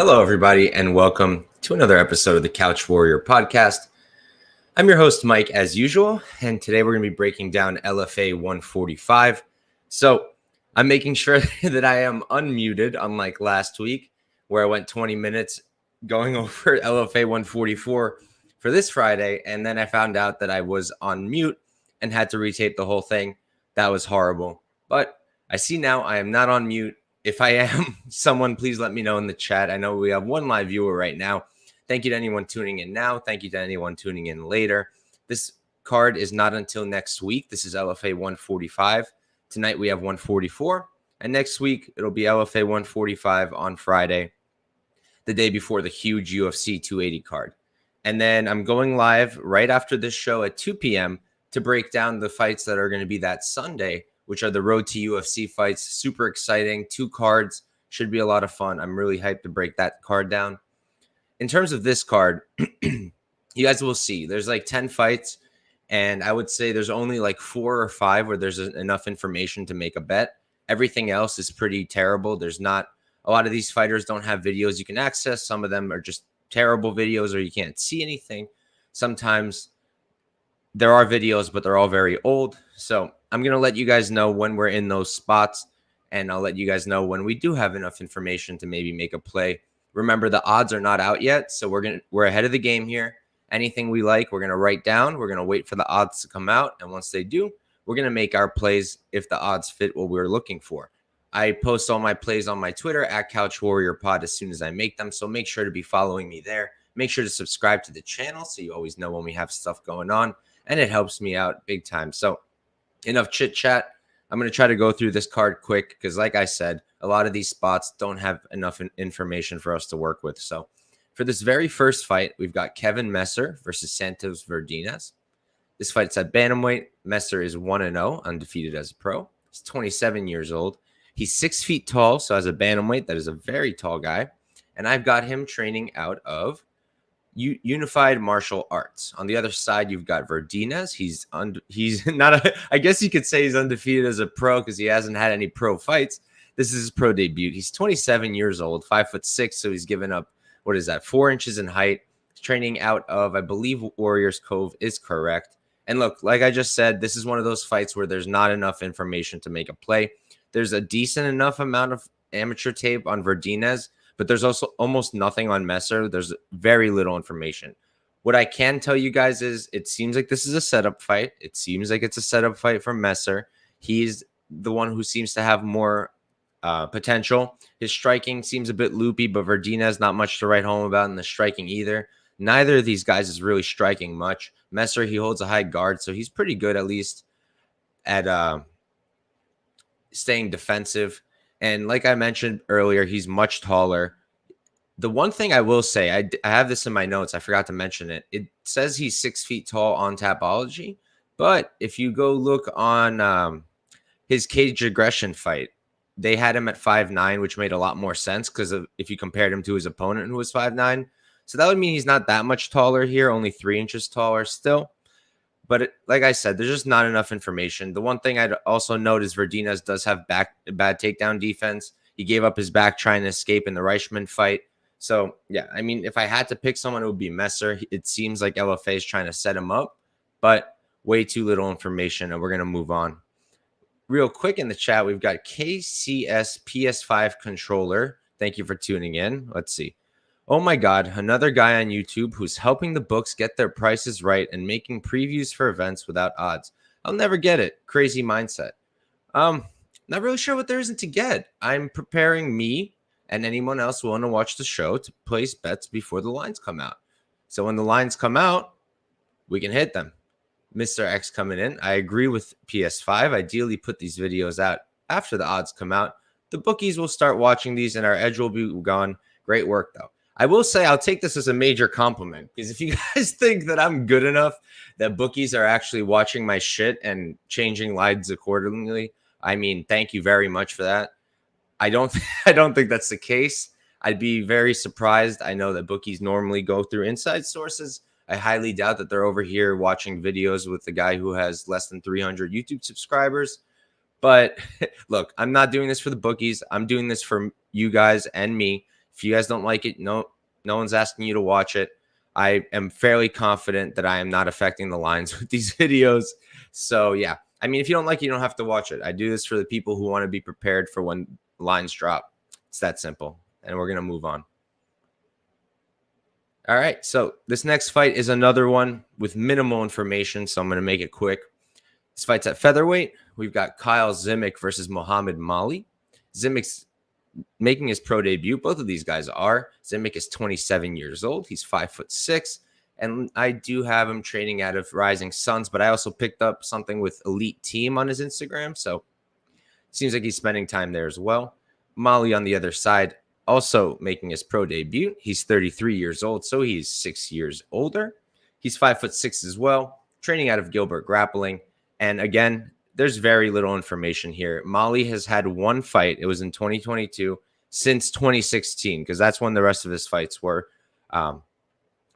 Hello, everybody, and welcome to another episode of the Couch Warrior podcast. I'm your host, Mike, as usual, and today we're going to be breaking down LFA 145. So I'm making sure that I am unmuted, unlike last week, where I went 20 minutes going over LFA 144 for this Friday, and then I found out that I was on mute and had to retape the whole thing. That was horrible. But I see now I am not on mute. If I am, someone please let me know in the chat. I know we have one live viewer right now. Thank you to anyone tuning in now. Thank you to anyone tuning in later. This card is not until next week. This is LFA 145. Tonight we have 144. And next week it'll be LFA 145 on Friday, the day before the huge UFC 280 card. And then I'm going live right after this show at 2 p.m. to break down the fights that are going to be that Sunday, which are the Road to UFC fights. Super exciting. 2 cards. Should be a lot of fun. I'm really hyped to break that card down. In terms of this card, you guys will see. There's like 10 fights, and I would say there's only like 4 or 5 where there's enough information to make a bet. Everything else is pretty terrible. There's not – a lot of these fighters don't have videos you can access. Some of them are just terrible videos or you can't see anything. Sometimes there are videos, but they're all very old. So I'm going to let you guys know when we're in those spots, and I'll let you guys know when we do have enough information to maybe make a play. Remember, the odds are not out yet, so we're ahead of the game here. Anything we like, we're going to write down. We're going to wait for the odds to come out, and once they do, we're going to make our plays if the odds fit what we're looking for. I post all my plays on my Twitter at Couch Warrior Pod as soon as I make them, so make sure to be following me there. Make sure to subscribe to the channel so you always know when we have stuff going on, and it helps me out big time. So enough chit chat. I'm going to try to go through this card quick because, like I said, a lot of these spots don't have enough information for us to work with. So for this very first fight, we've got Kevin Messer versus Santos Verdinez. This fight's at bantamweight. Messer is 1-0, undefeated as a pro. He's 27 years old. He's 6 feet tall, so as a bantamweight, that is a very tall guy. And I've got him training out of Unified Martial Arts. On the other side, you've got Verdinez. He's not I guess you could say he's undefeated as a pro because he hasn't had any pro fights. This is his pro debut. He's 27 years old, 5'6", so he's given up, 4 inches in height. He's training out of, I believe, Warriors Cove is correct. And look, like I just said, this is one of those fights where there's not enough information to make a play. There's a decent enough amount of amateur tape on Verdinez, but there's also almost nothing on Messer. There's very little information. What I can tell you guys is it seems like this is a setup fight. It seems like it's a setup fight for Messer. He's the one who seems to have more potential. His striking seems a bit loopy, but Verdinez not much to write home about in the striking either. Neither of these guys is really striking much. Messer, he holds a high guard, so he's pretty good at least at staying defensive. And like I mentioned earlier, he's much taller. The one thing I will say, I have this in my notes. I forgot to mention it. It says he's 6 feet tall on Tapology. But if you go look on his cage aggression fight, they had him at 5'9", which made a lot more sense because if you compared him to his opponent who was 5'9". So that would mean he's not that much taller here, only 3 inches taller still. But like I said, there's just not enough information. The one thing I'd also note is Verdinez does have bad takedown defense. He gave up his back trying to escape in the Reichman fight. So, yeah, I mean, if I had to pick someone, it would be Messer. It seems like LFA is trying to set him up, but way too little information, and we're going to move on. Real quick in the chat, we've got KCS PS5 controller. Thank you for tuning in. Let's see. Oh my God, another guy on YouTube who's helping the books get their prices right and making previews for events without odds. I'll never get it. Crazy mindset. Not really sure what there isn't to get. I'm preparing me and anyone else willing to watch the show to place bets before the lines come out. So when the lines come out, we can hit them. Mr. X coming in. I agree with PS5. Ideally, put these videos out after the odds come out. The bookies will start watching these and our edge will be gone. Great work, though. I will say I'll take this as a major compliment because if you guys think that I'm good enough that bookies are actually watching my shit and changing lines accordingly, I mean, thank you very much for that. I don't think that's the case. I'd be very surprised. I know that bookies normally go through inside sources. I highly doubt that they're over here watching videos with the guy who has less than 300 YouTube subscribers. But look, I'm not doing this for the bookies. I'm doing this for you guys and me. If you guys don't like it, no one's asking you to watch it. I am fairly confident that I am not affecting the lines with these videos. So yeah, I mean, if you don't like it, you don't have to watch it. I do this for the people who want to be prepared for when lines drop. It's that simple. And we're going to move on. All right, so this next fight is another one with minimal information, so I'm going to make it quick. This fight's at featherweight. We've got Kyle Zimick versus Mohammed Maali. Zimick's making his pro debut. Both of these guys are. Zimick is 27 years old. He's 5'6", and I do have him training out of Rising Suns, but I also picked up something with Elite Team on his Instagram, so it seems like he's spending time there as well. Maali on the other side, also making his pro debut. He's 33 years old, so he's 6 years older. He's 5'6" as well, training out of Gilbert Grappling. And again, there's very little information here. Maali has had one fight. It was in 2022 since 2016, because that's when the rest of his fights were.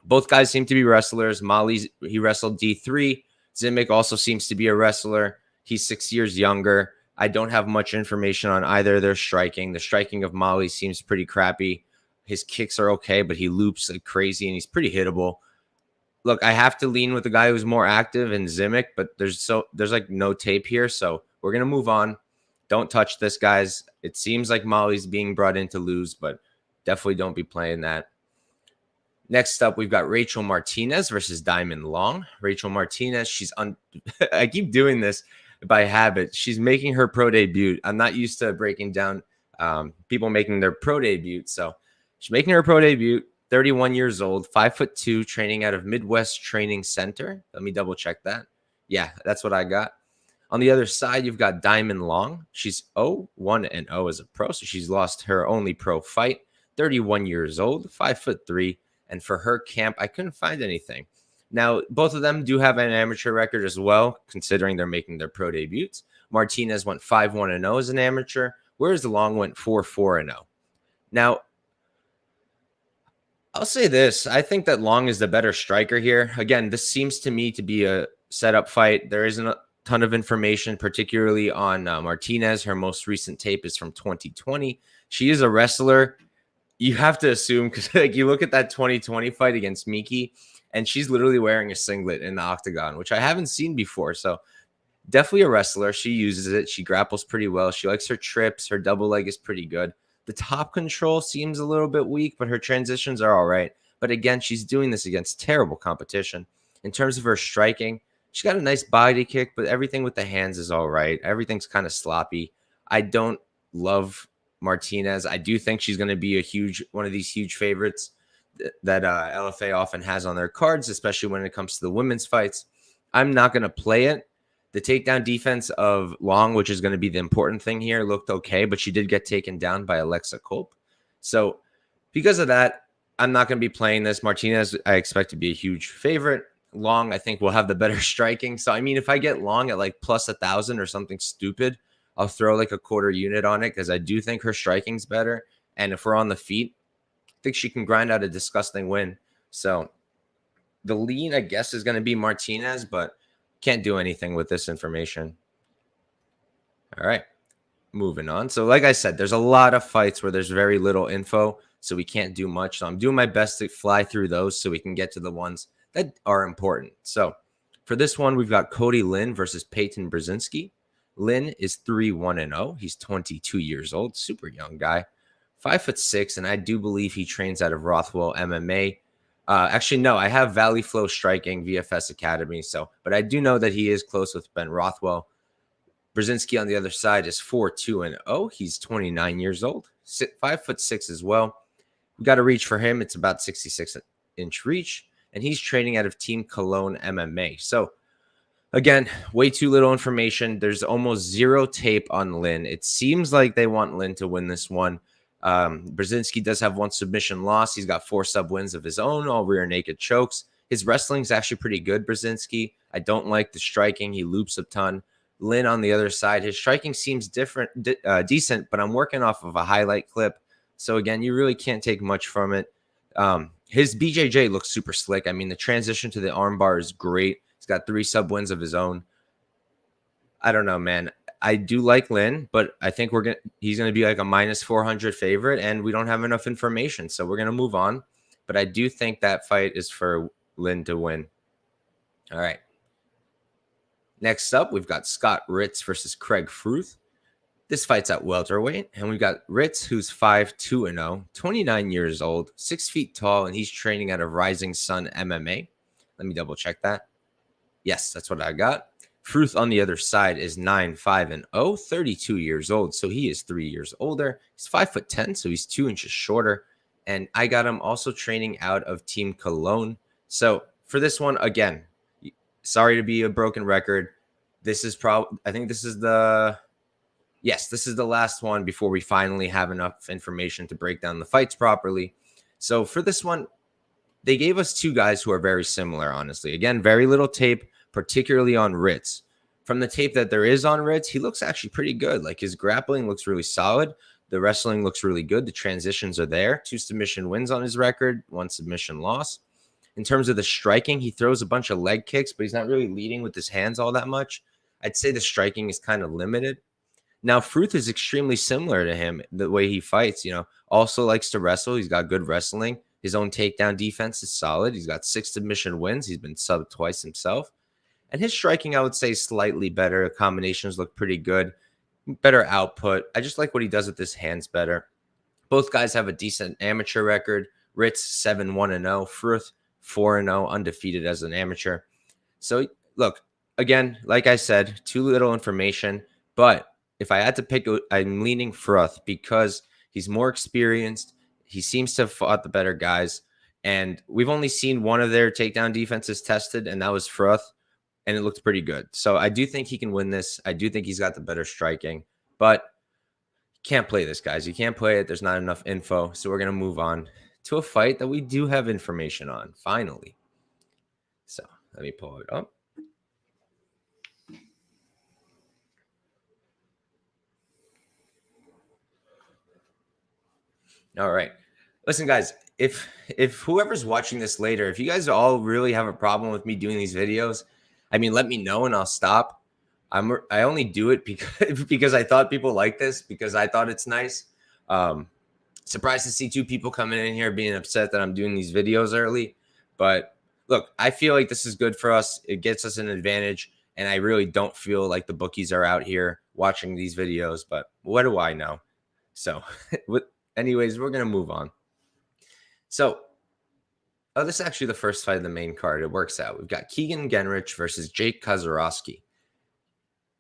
Both guys seem to be wrestlers. Maali, he wrestled D3. Zimick also seems to be a wrestler. He's 6 years younger. I don't have much information on either of their striking. The striking of Maali seems pretty crappy. His kicks are okay, but he loops like crazy, and he's pretty hittable. Look, I have to lean with the guy who's more active in Zimick, but there's like no tape here, so we're gonna move on. Don't touch this, guys. It seems like Maali's being brought in to lose, but definitely don't be playing that. Next up, we've got Rachel Martinez versus Diamond Long. Rachel Martinez, I keep doing this by habit. She's making her pro debut. I'm not used to breaking down people making their pro debut, so she's making her pro debut. 31 years old, 5'2", training out of Midwest Training Center. Let me double check that. Yeah, that's what I got. On the other side, you've got Diamond Long. She's 0-1-0 as a pro, so she's lost her only pro fight. 31 years old, 5'3", and for her camp, I couldn't find anything. Now, both of them do have an amateur record as well, considering they're making their pro debuts. Martinez went 5-1-0 as an amateur, whereas Long went 4-4-0. Now, I'll say this. I think that Long is the better striker here. Again, this seems to me to be a setup fight. There isn't a ton of information, particularly on Martinez. Her most recent tape is from 2020. She is a wrestler. You have to assume, because like, you look at that 2020 fight against Miki, and she's literally wearing a singlet in the octagon, which I haven't seen before. So definitely a wrestler. She uses it. She grapples pretty well. She likes her trips. Her double leg is pretty good. The top control seems a little bit weak, but her transitions are all right. But again, she's doing this against terrible competition. In terms of her striking, she's got a nice body kick, but everything with the hands is all right. Everything's kind of sloppy. I don't love Martinez. I do think she's going to be one of these huge favorites that LFA often has on their cards, especially when it comes to the women's fights. I'm not going to play it. The takedown defense of Long, which is going to be the important thing here, looked okay, but she did get taken down by Alexa Culp. So because of that, I'm not going to be playing this. Martinez, I expect to be a huge favorite. Long, I think, will have the better striking. So, I mean, if I get Long at like plus 1,000 or something stupid, I'll throw like a quarter unit on it because I do think her striking's better. And if we're on the feet, I think she can grind out a disgusting win. So the lean, I guess, is going to be Martinez, but can't do anything with this information. All right, moving on. So like I said, there's a lot of fights where there's very little info, so we can't do much. So I'm doing my best to fly through those so we can get to the ones that are important. So for this one, we've got Cody Linne versus Payton Brezinski. Linne is 3-1-0. He's 22 years old, super young guy, 5'6", and I do believe he trains out of Rothwell MMA. Actually, no, I have Valley Flow Striking VFS Academy. But I do know that he is close with Ben Rothwell. Brezinski on the other side is 4-2-0. He's 29 years old, 5'6" as well. We got a reach for him. It's about 66-inch reach, and he's training out of Team Cologne MMA. So again, way too little information. There's almost zero tape on Linne. It seems like they want Linne to win this one. Brezinski does have one submission loss. He's got 4 sub wins of his own, all rear naked chokes. His wrestling's actually pretty good, Brezinski. I don't like the striking. He loops a ton. Linne on the other side, his striking seems decent, but I'm working off of a highlight clip. So again, you really can't take much from it. His BJJ looks super slick. I mean, the transition to the armbar is great. He's got 3 sub wins of his own. I don't know, man. I do like Linne, but I think he's gonna be like a minus 400 favorite, and we don't have enough information, so we're gonna move on. But I do think that fight is for Linne to win. All right. Next up, we've got Scott Writz versus Craig Fruth. This fight's at welterweight, and we've got Writz, who's 5-2-0, 29 years old, 6 feet tall, and he's training out of Rising Sun MMA. Let me double check that. Yes, that's what I got. Fruth on the other side is 9-5-0, 32 years old, so he is 3 years older. He's 5'10", so he's 2 inches shorter, and I got him also training out of Team Cologne. So for this one, again, sorry to be a broken record. This is I think this is the last one before we finally have enough information to break down the fights properly. So for this one, they gave us 2 guys who are very similar, honestly. Again, very little tape, particularly on Writz. From the tape that there is on Writz, he looks actually pretty good. Like, his grappling looks really solid. The wrestling looks really good. The transitions are there. 2 submission wins on his record, 1 submission loss. In terms of the striking, he throws a bunch of leg kicks, but he's not really leading with his hands all that much. I'd say the striking is kind of limited. Now, Fruth is extremely similar to him, the way he fights, also likes to wrestle. He's got good wrestling. His own takedown defense is solid. He's got 6 submission wins. He's been subbed twice himself. And his striking, I would say, slightly better. The combinations look pretty good. Better output. I just like what he does with his hands better. Both guys have a decent amateur record. Writz 7-1-0. Fruth 4-0, undefeated as an amateur. So, look, again, like I said, too little information. But if I had to pick, I'm leaning Fruth because he's more experienced. He seems to have fought the better guys. And we've only seen one of their takedown defenses tested, and that was Fruth. And it looked pretty good. So I do think he can win this. I do think he's got the better striking. But you can't play this, guys. You can't play it. There's not enough info. So we're going to move on to a fight that we do have information on, finally. So let me pull it up. All right. Listen, guys, if whoever's watching this later, if you guys all really have a problem with me doing these videos, I mean, let me know and I'll stop. I only do it because I thought people like this, because I thought it's nice. Surprised to see 2 people coming in here being upset that I'm doing these videos early. But look, I feel like this is good for us. It gets us an advantage. And I really don't feel like the bookies are out here watching these videos. But what do I know? So anyways, we're going to move on. So, this is actually the first fight of the main card. It works out. We've got Kegan Gennrich versus Jake Kozorosky.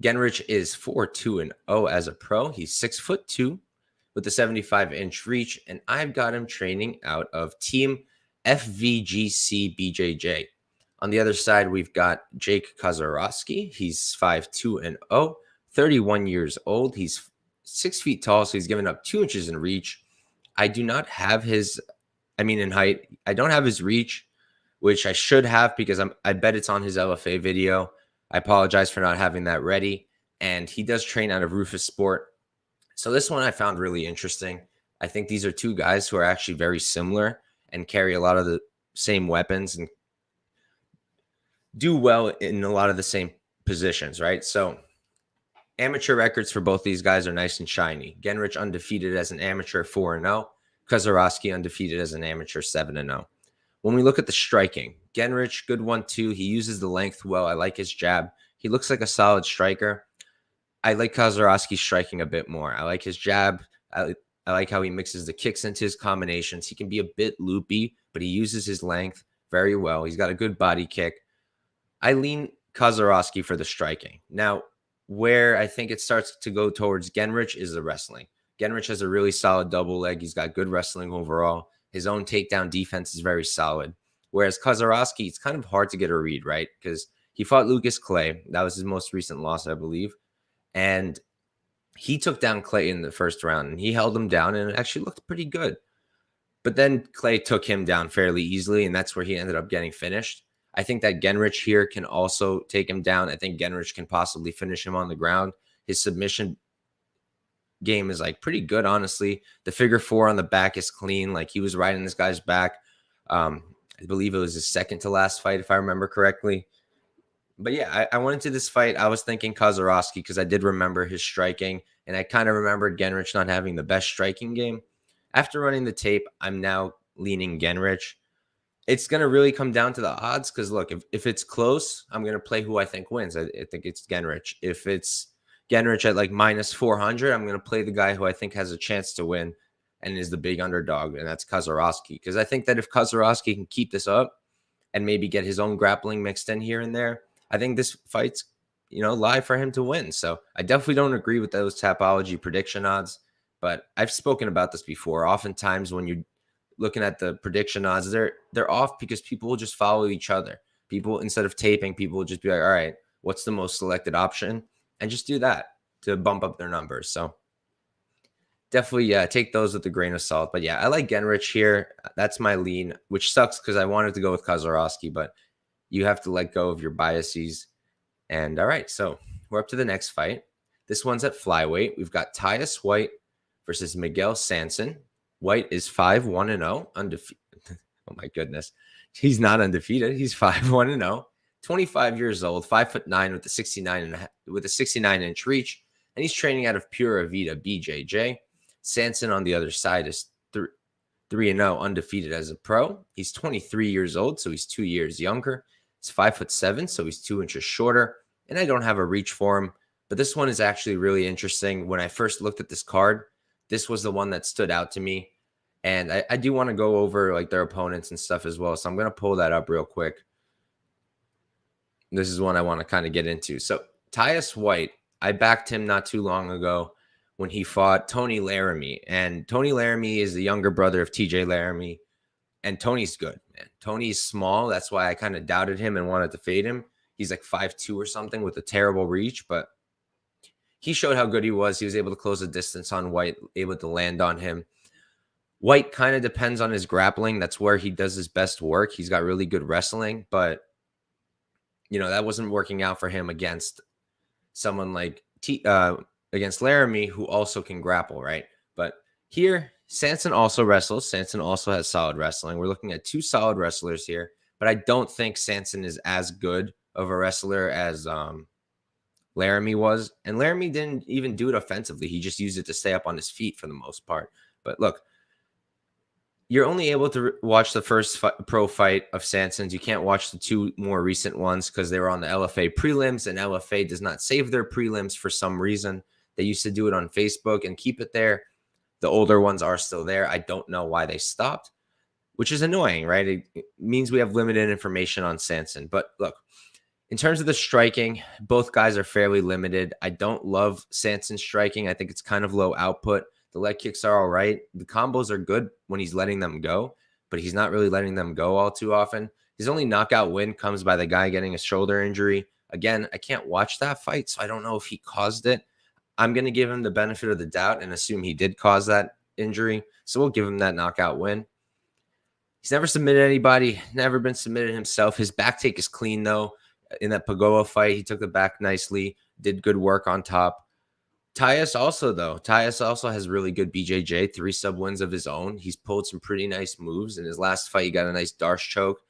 Gennrich is 4-2-0 as a pro. He's 6'2" with a 75-inch reach, and I've got him training out of Team FVGC BJJ. On the other side, we've got Jake Kozorosky. He's 5'2-0, 31 years old. He's 6 feet tall, so he's given up 2 inches in reach. I do not have his, in height. I don't have his reach, which I should have because I bet it's on his LFA video. I apologize for not having that ready. And he does train out of Rufus Sport. So this one I found really interesting. I think these are 2 guys who are actually very similar and carry a lot of the same weapons and do well in a lot of the same positions, right? So amateur records for both these guys are nice and shiny. Gennrich undefeated as an amateur 4-0. Kozorosky undefeated as an amateur 7-0. When we look at the striking, Gennrich, good 1-2. He uses the length well. I like his jab. He looks like a solid striker. I like Kozorosky's striking a bit more. I like his jab. I like how he mixes the kicks into his combinations. He can be a bit loopy, but he uses his length very well. He's got a good body kick. I lean Kozorosky for the striking. Now, where I think it starts to go towards Gennrich is the wrestling. Gennrich has a really solid double leg. He's got good wrestling overall. His own takedown defense is very solid. Whereas Kozorosky, it's kind of hard to get a read, right? Because he fought Lucas Clay. That was his most recent loss, I believe. And he took down Clay in the first round, and he held him down, and it actually looked pretty good. But then Clay took him down fairly easily, and that's where he ended up getting finished. I think that Gennrich here can also take him down. I think Gennrich can possibly finish him on the ground. His submission game is like pretty good, honestly. The figure 4 on the back is clean. Like, he was riding this guy's back. I believe it was his second to last fight, if I remember correctly. But yeah, I went into this fight. I was thinking Kozorosky because I did remember his striking, and I kind of remembered Gennrich not having the best striking game. After running the tape, I'm now leaning Gennrich. It's going to really come down to the odds because, look, if it's close, I'm going to play who I think wins. I think it's Gennrich. If it's Gennrich at like minus 400, I'm going to play the guy who I think has a chance to win and is the big underdog, and that's Kozorosky. Because I think that if Kozorosky can keep this up and maybe get his own grappling mixed in here and there, I think this fight's, live for him to win. So I definitely don't agree with those Tapology prediction odds, but I've spoken about this before. Oftentimes when you're looking at the prediction odds, they're off because people will just follow each other. People, instead of taping, people will just be like, all right, what's the most selected option? And just do that to bump up their numbers. So definitely take those with a grain of salt. But yeah, I like Gennrich here. That's my lean, which sucks because I wanted to go with Kozorosky, but you have to let go of your biases. And all right, so we're up to the next fight. This one's at flyweight. We've got Tyus White versus Miguel Sanson. White is 5-1-0, undefeated. Oh my goodness. He's not undefeated. He's 5-1-0, 25 years old, 5'9" with a 69-inch reach, and he's training out of Pura Vida BJJ. Sanson on the other side is 3-0, undefeated as a pro. He's 23 years old, so he's 2 years younger. He's 5'7", so he's 2 inches shorter, and I don't have a reach for him. But this one is actually really interesting. When I first looked at this card, this was the one that stood out to me. And I do want to go over like their opponents and stuff as well. So I'm going to pull that up real quick. This is one I want to kind of get into. So Tyus White, I backed him not too long ago when he fought Tony Laramie. And Tony Laramie is the younger brother of TJ Laramie. And Tony's good, man. Tony's small. That's why I kind of doubted him and wanted to fade him. He's like 5'2" or something with a terrible reach, but he showed how good he was. He was able to close the distance on White, able to land on him. White kind of depends on his grappling. That's where he does his best work. He's got really good wrestling, but that wasn't working out for him against someone like against Laramie, who also can grapple, right? But here, Sanson also wrestles. Sanson also has solid wrestling. We're looking at two solid wrestlers here, but I don't think Sanson is as good of a wrestler as Laramie was. And Laramie didn't even do it offensively. He just used it to stay up on his feet for the most part. But look, you're only able to watch the first pro fight of Sanson's. You can't watch the two more recent ones because they were on the LFA prelims, and LFA does not save their prelims for some reason. They used to do it on Facebook and keep it there. The older ones are still there. I don't know why they stopped, which is annoying, right? It means we have limited information on Sanson. But look, in terms of the striking, both guys are fairly limited. I don't love Sanson's striking. I think it's kind of low output. The leg kicks are all right. The combos are good when he's letting them go, but he's not really letting them go all too often. His only knockout win comes by the guy getting a shoulder injury. Again, I can't watch that fight, so I don't know if he caused it. I'm going to give him the benefit of the doubt and assume he did cause that injury, so we'll give him that knockout win. He's never submitted anybody, never been submitted himself. His back take is clean, though. In that Pagoa fight, he took the back nicely, did good work on top. Tyus also has really good BJJ, 3 sub wins of his own. He's pulled some pretty nice moves. In his last fight, he got a nice Darce choke.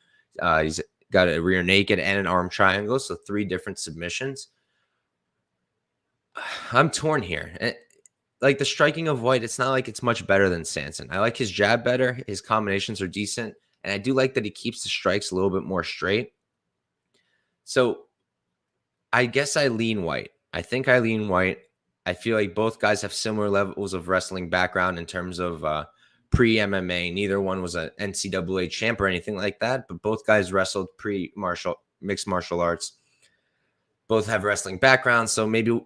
He's got a rear naked and an arm triangle, so 3 different submissions. I'm torn here. Like the striking of White, it's not like it's much better than Sanson. I like his jab better. His combinations are decent. And I do like that he keeps the strikes a little bit more straight. So I guess I lean White. I think I lean White. I feel like both guys have similar levels of wrestling background in terms of pre-MMA. Neither one was an NCAA champ or anything like that, but both guys wrestled mixed martial arts. Both have wrestling backgrounds, so maybe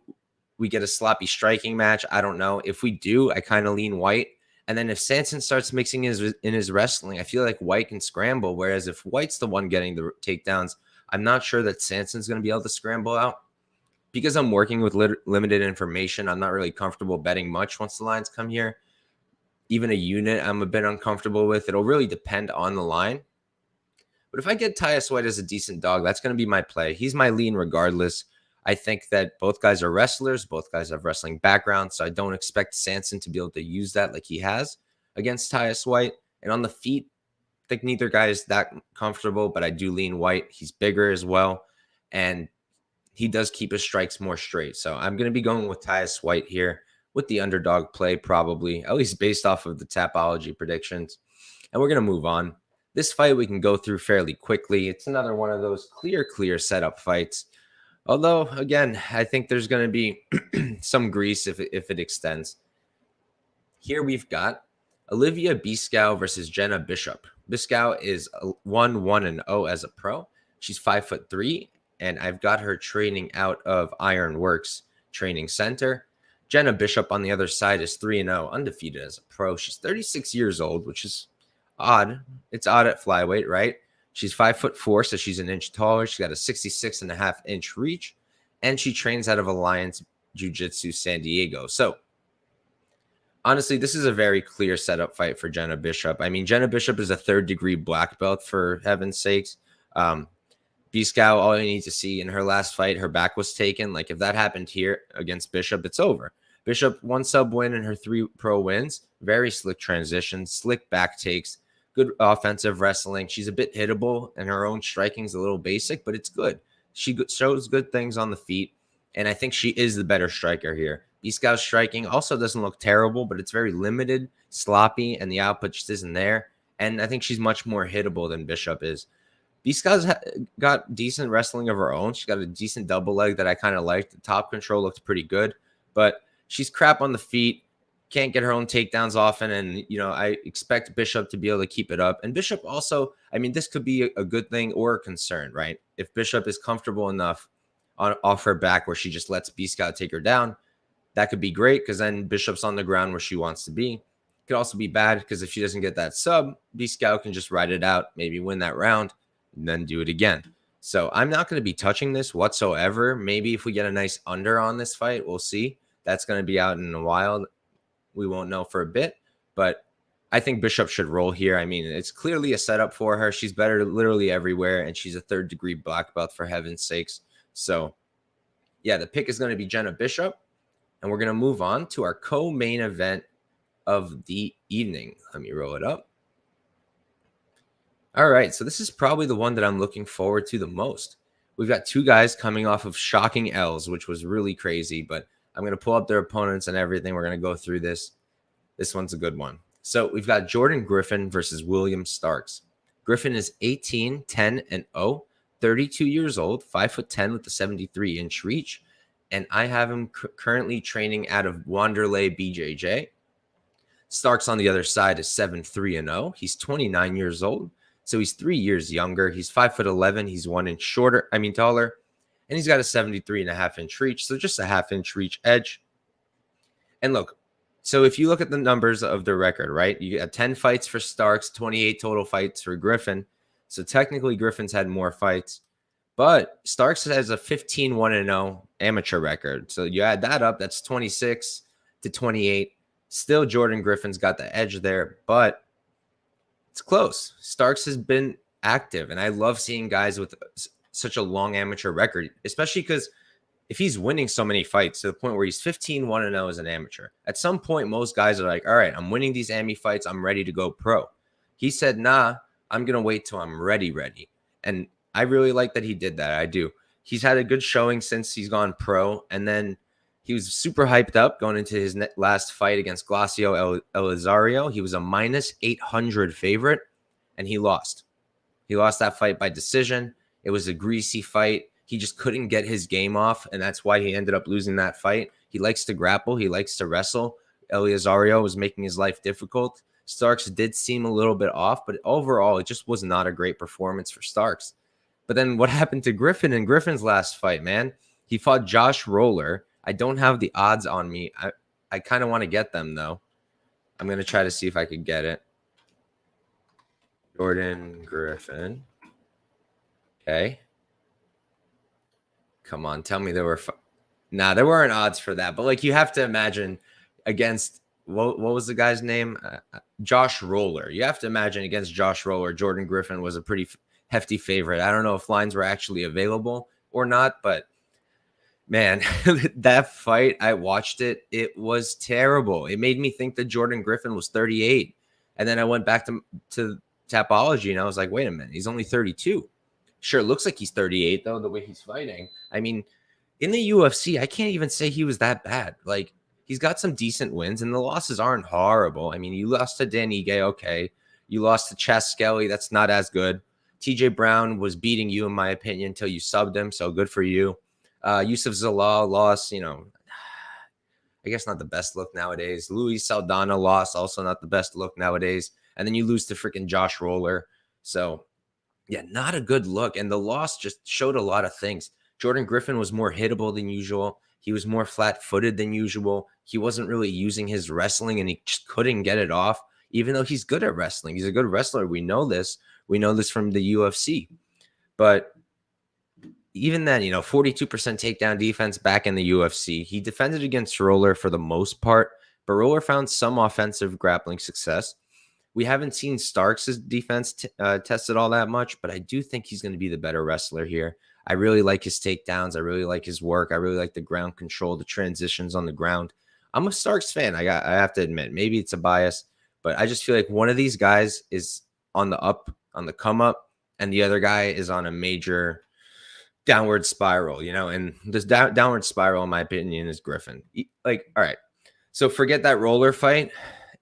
we get a sloppy striking match. I don't know. If we do, I kind of lean White. And then if Sanson starts mixing in his wrestling, I feel like White can scramble, whereas if White's the one getting the takedowns, I'm not sure that Sanson's going to be able to scramble out. Because I'm working with limited information, I'm not really comfortable betting much once the lines come here. Even a unit I'm a bit uncomfortable with. It'll really depend on the line. But if I get Tyus White as a decent dog, that's going to be my play. He's my lean regardless. I think that both guys are wrestlers. Both guys have wrestling backgrounds, so I don't expect Sanson to be able to use that like he has against Tyus White. And on the feet, I think neither guy is that comfortable, but I do lean White. He's bigger as well. and he does keep his strikes more straight. So I'm going to be going with Tyus White here with the underdog play, probably, at least based off of the Tapology predictions. And we're going to move on. This fight we can go through fairly quickly. It's another one of those clear setup fights. Although, again, I think there's going to be some grease if it extends. Here we've got Olivia Beesaku versus Jena Bishop. Beesaku is 1-1-0 as a pro. She's 5'3", and I've got her training out of Ironworks Training Center. Jena Bishop on the other side is 3-0, undefeated as a pro. She's 36 years old, which is odd. It's odd at flyweight, right? She's 5'4", so she's an inch taller. She's got a 66.5-inch reach, and she trains out of Alliance Jiu-Jitsu San Diego. So, honestly, this is a very clear setup fight for Jena Bishop. I mean, Jena Bishop is a third-degree black belt, for heaven's sakes. Beesaku, all you need to see in her last fight, her back was taken. Like, if that happened here against Bishop, it's over. Bishop, 1 sub win in her 3 pro wins. Very slick transitions, slick back takes, good offensive wrestling. She's a bit hittable, and her own striking is a little basic, but it's good. She shows good things on the feet, and I think she is the better striker here. Beesaku's striking also doesn't look terrible, but it's very limited, sloppy, and the output just isn't there. And I think she's much more hittable than Bishop is. Beesaku's got decent wrestling of her own. She's got a decent double leg that I kind of liked. The top control looked pretty good, but she's crap on the feet. Can't get her own takedowns often, and I expect Bishop to be able to keep it up. And Bishop also, I mean, this could be a good thing or a concern, right? If Bishop is comfortable enough off her back where she just lets Beesaku take her down, that could be great because then Bishop's on the ground where she wants to be. It could also be bad because if she doesn't get that sub, Beesaku can just ride it out, maybe win that round, and then do it again. So I'm not going to be touching this whatsoever. Maybe if we get a nice under on this fight, we'll see. That's going to be out in a while. We won't know for a bit, but I think Bishop should roll here. I mean, it's clearly a setup for her. She's better literally everywhere, and she's a third-degree black belt, for heaven's sakes. So, yeah, the pick is going to be Jena Bishop, and we're going to move on to our co-main event of the evening. Let me roll it up. All right, so this is probably the one that I'm looking forward to the most. We've got 2 guys coming off of shocking L's, which was really crazy, but I'm going to pull up their opponents and everything. We're going to go through this. This one's a good one. So we've got Jordan Griffin versus William Starks. Griffin is 18, 10, and 0, 32 years old, 5'10" with a 73-inch reach. And I have him currently training out of Wanderlei BJJ. Starks on the other side is 7'3" and 0. He's 29 years old. So he's 3 years younger. He's 5'11". He's 1 inch taller. And he's got a 73.5-inch reach, so just a half-inch reach edge. And look, so if you look at the numbers of the record, right, you got 10 fights for Starks, 28 total fights for Griffin. So technically, Griffin's had more fights. But Starks has a 15-1-0 amateur record. So you add that up, that's 26 to 28. Still, Jordan Griffin's got the edge there, but it's close. Starks has been active, and I love seeing guys with such a long amateur record, especially because if he's winning so many fights to the point where he's 15-1-0 as an amateur, at some point, most guys are like, all right, I'm winning these Ami fights. I'm ready to go pro. He said, nah, I'm going to wait till I'm ready. And I really like that he did that. I do. He's had a good showing since he's gone pro. And then he was super hyped up going into his last fight against Glacio Elizario. He was a -800 favorite, and he lost. He lost that fight by decision. It was a greasy fight. He just couldn't get his game off, and that's why he ended up losing that fight. He likes to grapple. He likes to wrestle. Elizario was making his life difficult. Starks did seem a little bit off, but overall, it just was not a great performance for Starks. But then what happened to Griffin in Griffin's last fight, man? He fought Josh Roller. I don't have the odds on me. I kind of want to get them, though. I'm going to try to see if I could get it. Jordan Griffin. Okay. Come on, tell me there were... Nah, there weren't odds for that. But, like, you have to imagine against... What was the guy's name? Josh Roller. You have to imagine against Josh Roller, Jordan Griffin was a pretty hefty favorite. I don't know if lines were actually available or not, but, man, that fight, I watched it. It was terrible. It made me think that Jordan Griffin was 38. And then I went back to Tapology, and I was like, wait a minute, he's only 32. Sure, it looks like he's 38, though, the way he's fighting. I mean, in the UFC, I can't even say he was that bad. Like, he's got some decent wins, and the losses aren't horrible. I mean, you lost to Dan Ige, okay. You lost to Chas Skelly. That's not as good. TJ Brown was beating you, in my opinion, until you subbed him, so good for you. Yusuf Zalal lost, I guess not the best look nowadays. Luis Saldana lost, also not the best look nowadays. And then you lose to freaking Josh Roller. So, yeah, not a good look. And the loss just showed a lot of things. Jordan Griffin was more hittable than usual. He was more flat-footed than usual. He wasn't really using his wrestling, and he just couldn't get it off, even though he's good at wrestling. He's a good wrestler. We know this. We know this from the UFC. But even then, 42% takedown defense back in the UFC. He defended against Roller for the most part, but Roller found some offensive grappling success. We haven't seen Starks' defense tested all that much, but I do think he's going to be the better wrestler here. I really like his takedowns. I really like his work. I really like the ground control, the transitions on the ground. I'm a Starks fan. I have to admit, maybe it's a bias, but I just feel like one of these guys is on the come up, and the other guy is on a major downward spiral, and this downward spiral, in my opinion, is Griffin. Like, all right, so forget that Roller fight,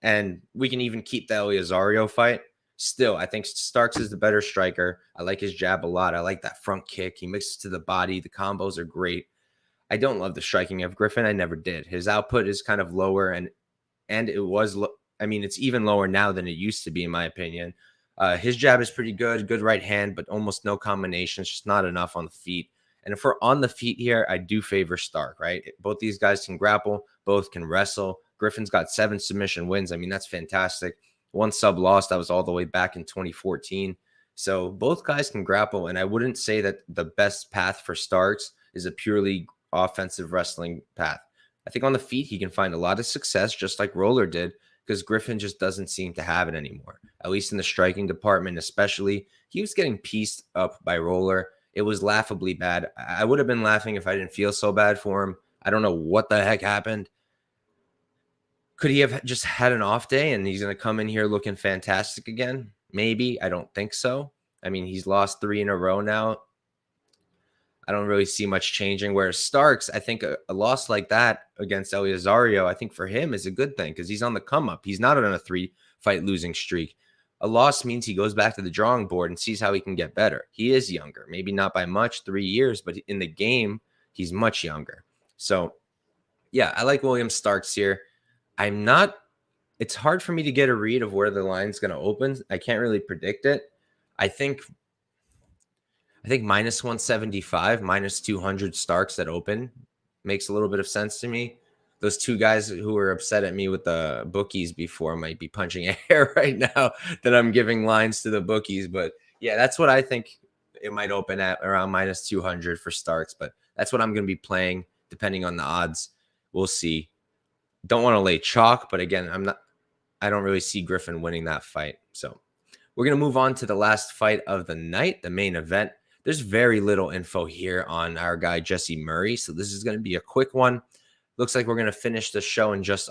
and we can even keep the Eliasario fight. Still, I think Starks is the better striker. I like his jab a lot. I like that front kick. He mixes to the body. The combos are great. I don't love the striking of Griffin. I never did. His output is kind of lower, and it was, it's even lower now than it used to be, in my opinion. His jab is pretty good right hand, but almost no combinations, just not enough on the feet. And if we're on the feet here, I do favor Stark, right? Both these guys can grapple, both can wrestle. Griffin's got 7 submission wins. I mean, that's fantastic. 1 sub loss, that was all the way back in 2014. So both guys can grapple, and I wouldn't say that the best path for Starks is a purely offensive wrestling path. I think on the feet, he can find a lot of success, just like Roller did, because Griffin just doesn't seem to have it anymore, at least in the striking department especially. He was getting pieced up by Roller. It was laughably bad. I would have been laughing if I didn't feel so bad for him. I don't know what the heck happened. Could he have just had an off day and he's going to come in here looking fantastic again? Maybe. I don't think so. I mean, he's lost 3 in a row now. I don't really see much changing. Whereas Starks, I think a loss like that against Eliasario, I think for him is a good thing because he's on the come up. He's not on a 3-fight losing streak. A loss means he goes back to the drawing board and sees how he can get better. He is younger, maybe not by much, 3 years, but in the game, he's much younger. So, yeah, I like William Starks here. It's hard for me to get a read of where the line's going to open. I can't really predict it. I think minus 175, minus 200 Starks that open makes a little bit of sense to me. Those 2 guys who were upset at me with the bookies before might be punching air right now that I'm giving lines to the bookies. But yeah, that's what I think it might open at, around minus 200 for Starks. But that's what I'm going to be playing depending on the odds. We'll see. Don't want to lay chalk, but again, I don't really see Griffin winning that fight. So we're going to move on to the last fight of the night, the main event. There's very little info here on our guy, Jesse Murray. So this is going to be a quick one. Looks like we're going to finish the show in just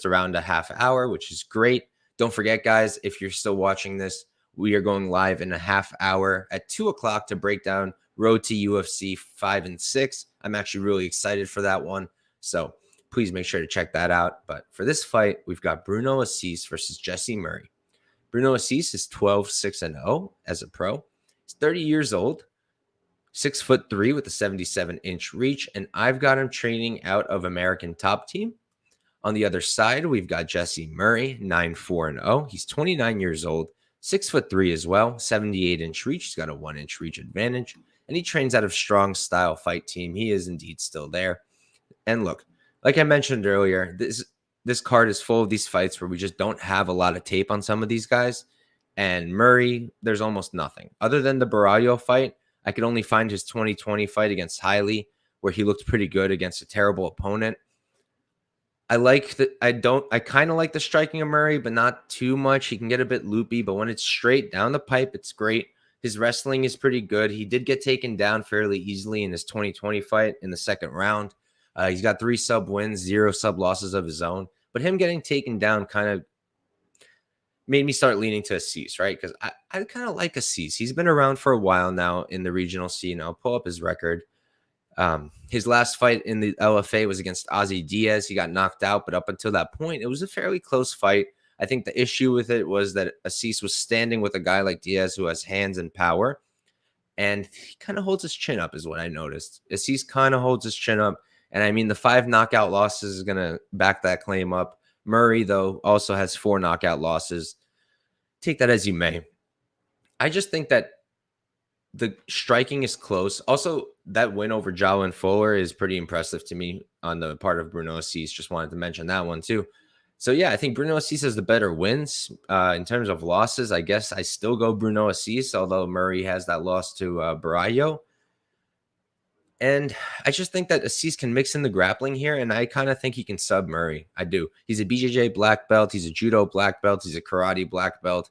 around a half hour, which is great. Don't forget, guys, if you're still watching this, we are going live in a half hour at 2 o'clock to break down Road to UFC 5 and 6. I'm actually really excited for that one. So please make sure to check that out. But for this fight, we've got Bruno Assis versus Jesse Murray. Bruno Assis is 12-6-0 as a pro. He's 30 years old, 6'3" with a 77-inch reach, and I've got him training out of American Top Team. On the other side, we've got Jesse Murray, 9-4-0. He's 29 years old, 6'3" as well, 78-inch reach. He's got a 1-inch reach advantage, and he trains out of Strong Style Fight Team. He is indeed still there. And look, like I mentioned earlier, this card is full of these fights where we just don't have a lot of tape on some of these guys. And Murray, there's almost nothing. Other than the Barallo fight, I could only find his 2020 fight against Hailey, where he looked pretty good against a terrible opponent. I kind of like the striking of Murray, but not too much. He can get a bit loopy, but when it's straight down the pipe, it's great. His wrestling is pretty good. He did get taken down fairly easily in his 2020 fight in the second round. He's got 3 sub wins, 0 sub losses of his own. But him getting taken down kind of made me start leaning to Assis, right? Because I kind of like Assis. He's been around for a while now in the regional scene. I'll pull up his record. His last fight in the LFA was against Ozzy Diaz. He got knocked out, but up until that point, it was a fairly close fight. I think the issue with it was that Assis was standing with a guy like Diaz who has hands and power, and he kind of holds his chin up is what I noticed. Assis kind of holds his chin up, and I mean, the 5 knockout losses is going to back that claim up. Murray, though, also has 4 knockout losses. Take that as you may. I just think that the striking is close. Also, that win over Jalen Fuller is pretty impressive to me on the part of Bruno Assis. Just wanted to mention that one too. So yeah, I think Bruno Assis has the better wins. In terms of losses, I guess I still go Bruno Assis, although Murray has that loss to Barallo. And I just think that Assis can mix in the grappling here, and I kind of think he can sub Murray. I do. He's a BJJ black belt. He's a judo black belt. He's a karate black belt.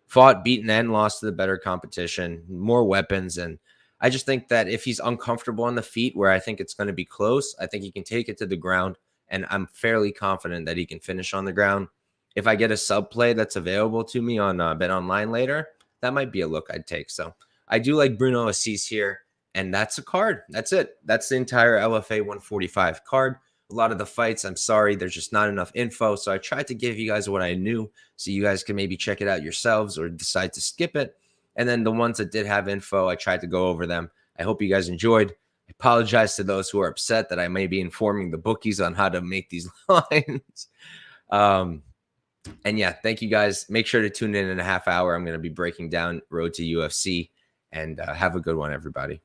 Fought, beaten, and lost to the better competition, more weapons. And I just think that if he's uncomfortable on the feet, where I think it's going to be close, I think he can take it to the ground. And I'm fairly confident that he can finish on the ground. If I get a sub play that's available to me on Bet Online later, that might be a look I'd take. So I do like Bruno Assis here. And that's a card. That's it. That's the entire LFA 145 card. A lot of the fights, I'm sorry, there's just not enough info. So I tried to give you guys what I knew so you guys can maybe check it out yourselves or decide to skip it. And then the ones that did have info, I tried to go over them. I hope you guys enjoyed. I apologize to those who are upset that I may be informing the bookies on how to make these lines. And yeah, thank you guys. Make sure to tune in a half hour. I'm going to be breaking down Road to UFC. And have a good one, everybody.